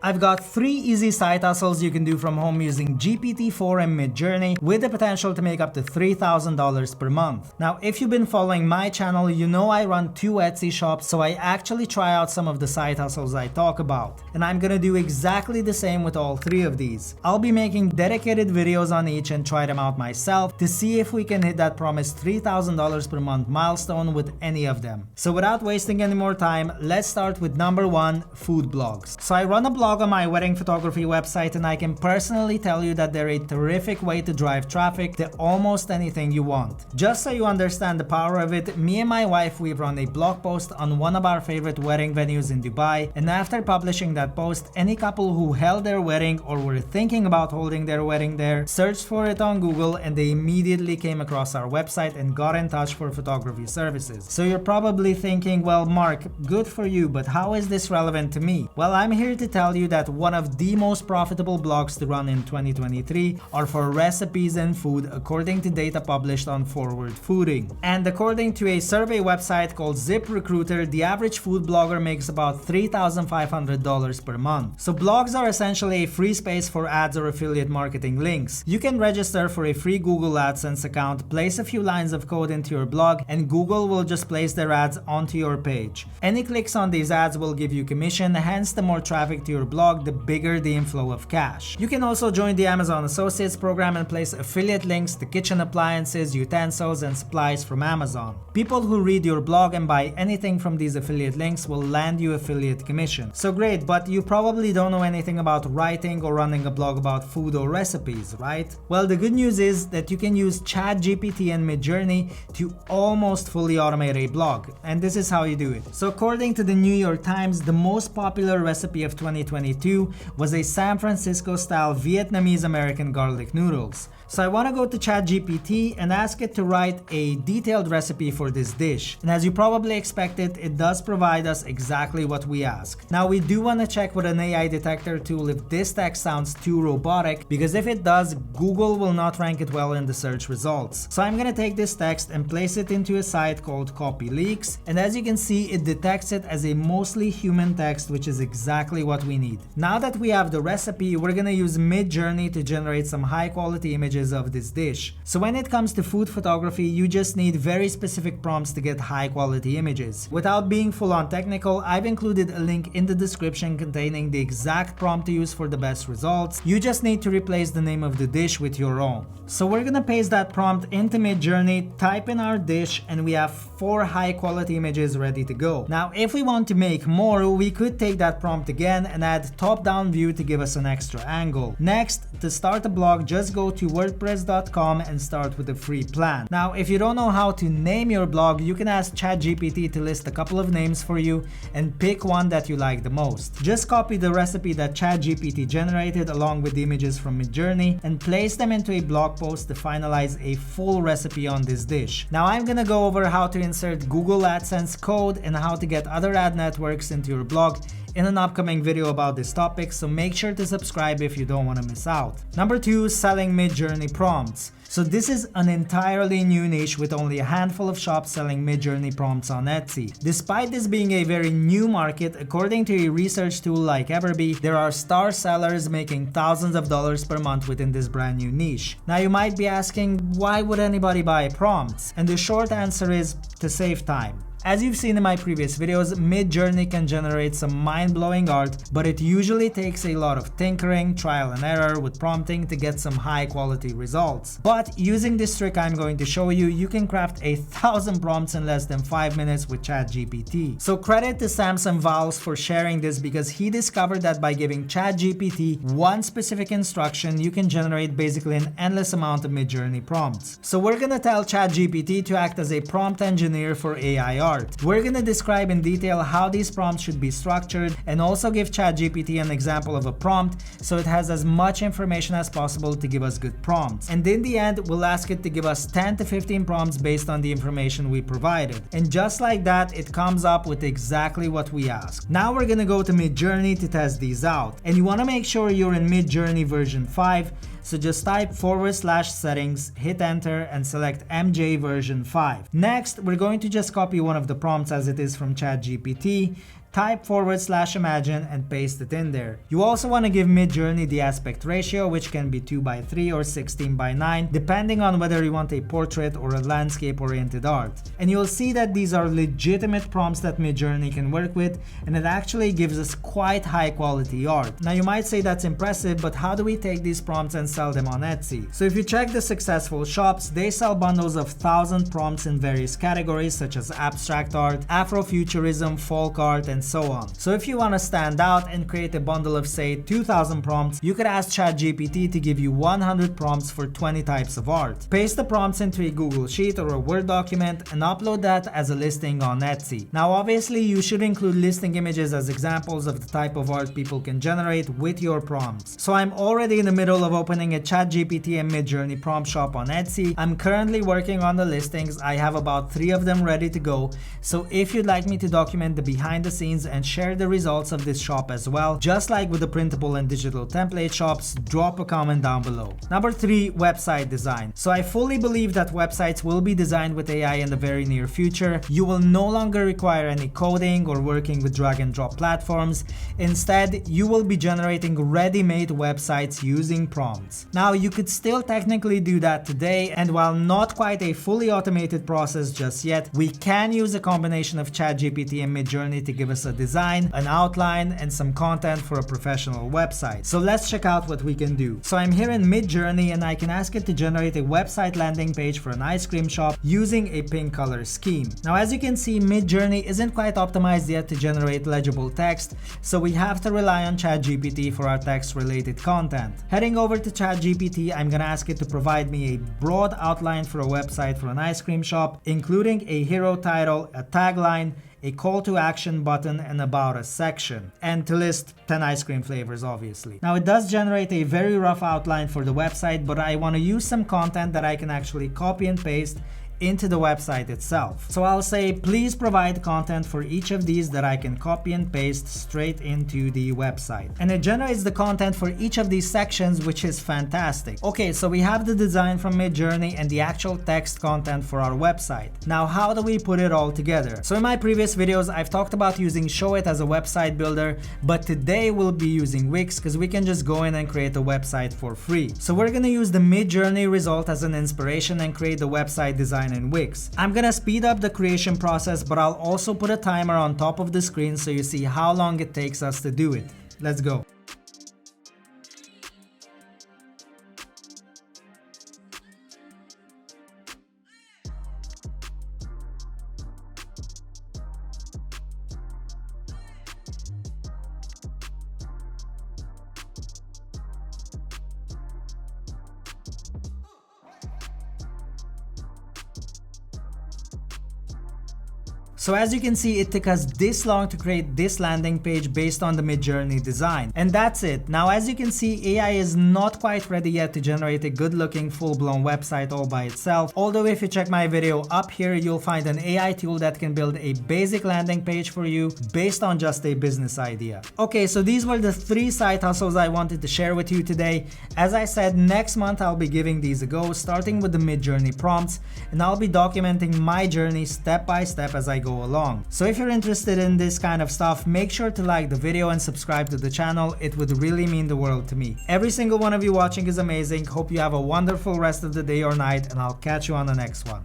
I've got 3 easy side hustles you can do from home using GPT-4 and Midjourney with the potential to make up to $3,000 per month. Now, if you've been following my channel, you know I run 2 Etsy shops, so I actually try out some of the side hustles I talk about. And I'm gonna do exactly the same with all 3 of these. I'll be making dedicated videos on each and try them out myself to see if we can hit that promised $3,000 per month milestone with any of them. So without wasting any more time, let's start with number 1, food blogs. So I run a blog on my wedding photography website, and I can personally tell you that they're a terrific way to drive traffic to almost anything you want. Just so you understand the power of it, me and my wife, we've run a blog post on one of our favorite wedding venues in Dubai, and after publishing that post, any couple who held their wedding or were thinking about holding their wedding there searched for it on Google, and they immediately came across our website and got in touch for photography services. So you're probably thinking, well, Mark, good for you, but how is this relevant to me? Well, I'm here to tell you that one of the most profitable blogs to run in 2023 are for recipes and food, according to data published on Forward Fooding. And according to a survey website called ZipRecruiter, the average food blogger makes about $3,500 per month. So blogs are essentially a free space for ads or affiliate marketing links. You can register for a free Google AdSense account, place a few lines of code into your blog, and Google will just place their ads onto your page. Any clicks on these ads will give you commission, hence the more traffic to your blog, the bigger the inflow of cash. You can also join the Amazon Associates program and place affiliate links to kitchen appliances, utensils, and supplies from Amazon. People who read your blog and buy anything from these affiliate links will land you affiliate commission. So great, but you probably don't know anything about writing or running a blog about food or recipes, right? Well, the good news is that you can use ChatGPT and Midjourney to almost fully automate a blog, and this is how you do it. So according to the New York Times, the most popular recipe of 2022 was a San Francisco-style Vietnamese American garlic noodles. So I want to go to ChatGPT and ask it to write a detailed recipe for this dish. And as you probably expected, it does provide us exactly what we ask. Now we do want to check with an AI detector tool if this text sounds too robotic, because if it does, Google will not rank it well in the search results. So I'm going to take this text and place it into a site called CopyLeaks. And as you can see, it detects it as a mostly human text, which is exactly what we need. Now that we have the recipe, we're going to use Midjourney to generate some high quality images of this dish. So when it comes to food photography, you just need very specific prompts to get high quality images. Without being full on technical, I've included a link in the description containing the exact prompt to use for the best results. You just need to replace the name of the dish with your own. So we're gonna paste that prompt into Midjourney, type in our dish, and we have 4 high quality images ready to go. Now if we want to make more, we could take that prompt again and add top down view to give us an extra angle. Next, to start a blog, just go to WordPress.com and start with a free plan. Now, if you don't know how to name your blog, you can ask ChatGPT to list a couple of names for you and pick one that you like the most. Just copy the recipe that ChatGPT generated along with the images from Midjourney and place them into a blog post to finalize a full recipe on this dish. Now, I'm gonna go over how to insert Google AdSense code and how to get other ad networks into your blog in an upcoming video about this topic, so make sure to subscribe if you don't want to miss out. Number 2, selling Midjourney prompts. So this is an entirely new niche with only a handful of shops selling Midjourney prompts on Etsy. Despite this being a very new market, according to a research tool like Everbee, there are star sellers making thousands of dollars per month within this brand new niche. Now you might be asking, why would anybody buy prompts? And the short answer is to save time. As you've seen in my previous videos, Midjourney can generate some mind-blowing art, but it usually takes a lot of tinkering, trial and error with prompting to get some high-quality results. But using this trick I'm going to show you, you can craft 1,000 prompts in less than 5 minutes with ChatGPT. So credit to Samson Vowles for sharing this, because he discovered that by giving ChatGPT one specific instruction, you can generate basically an endless amount of Midjourney prompts. So we're gonna tell ChatGPT to act as a prompt engineer for AI art. We're gonna describe in detail how these prompts should be structured and also give ChatGPT an example of a prompt so it has as much information as possible to give us good prompts. And in the end, we'll ask it to give us 10 to 15 prompts based on the information we provided. And just like that, it comes up with exactly what we asked. Now we're gonna go to Midjourney to test these out. And you wanna make sure you're in Midjourney version 5. So just type /settings, hit enter, and select MJ version 5. Next, we're going to just copy one of the prompts as it is from ChatGPT, type /imagine and paste it in there. You also want to give Midjourney the aspect ratio, which can be 2:3 or 16:9, depending on whether you want a portrait or a landscape oriented art. And you'll see that these are legitimate prompts that Midjourney can work with, and it actually gives us quite high quality art. Now you might say that's impressive, but how do we take these prompts and sell them on Etsy? So if you check the successful shops, they sell bundles of 1,000 prompts in various categories such as abstract art, Afrofuturism, folk art, and so on. So if you want to stand out and create a bundle of say 2,000 prompts, you could ask ChatGPT to give you 100 prompts for 20 types of art. Paste the prompts into a Google Sheet or a Word document and upload that as a listing on Etsy. Now obviously you should include listing images as examples of the type of art people can generate with your prompts. So I'm already in the middle of opening a ChatGPT and Midjourney prompt shop on Etsy. I'm currently working on the listings. I have about 3 of them ready to go. So if you'd like me to document the behind the scenes and share the results of this shop as well, just like with the printable and digital template shops, drop a comment down below. Number 3, website design. So I fully believe that websites will be designed with AI in the very near future. You will no longer require any coding or working with drag and drop platforms. Instead, you will be generating ready-made websites using prompts. Now, you could still technically do that today, and while not quite a fully automated process just yet, we can use a combination of ChatGPT and Midjourney to give us a design, an outline, and some content for a professional website. So let's check out what we can do. So I'm here in Midjourney and I can ask it to generate a website landing page for an ice cream shop using a pink color scheme. Now, as you can see, Midjourney isn't quite optimized yet to generate legible text, so we have to rely on ChatGPT for our text-related content. Heading over to ChatGPT, I'm gonna ask it to provide me a broad outline for a website for an ice cream shop, including a hero title, a tagline, a call to action button, and about us section, and to list 10 ice cream flavors obviously. Now it does generate a very rough outline for the website, but I want to use some content that I can actually copy and paste into the website itself. So I'll say, please provide content for each of these that I can copy and paste straight into the website. And it generates the content for each of these sections, which is fantastic. Okay, so we have the design from Midjourney and the actual text content for our website. Now, how do we put it all together? So in my previous videos, I've talked about using Showit as a website builder, but today we'll be using Wix because we can just go in and create a website for free. So we're gonna use the Midjourney result as an inspiration and create the website design in Wix. I'm gonna speed up the creation process, but I'll also put a timer on top of the screen so you see how long it takes us to do it. Let's go. So as you can see, it took us this long to create this landing page based on the Midjourney design. And that's it. Now, as you can see, AI is not quite ready yet to generate a good looking full-blown website all by itself. Although if you check my video up here, you'll find an AI tool that can build a basic landing page for you based on just a business idea. Okay, so these were the 3 side hustles I wanted to share with you today. As I said, next month I'll be giving these a go, starting with the Midjourney prompts, and I'll be documenting my journey step by step as I go along. So if you're interested in this kind of stuff, make sure to like the video and subscribe to the channel. It would really mean the world to me. Every single one of you watching is amazing. Hope you have a wonderful rest of the day or night, and I'll catch you on the next one.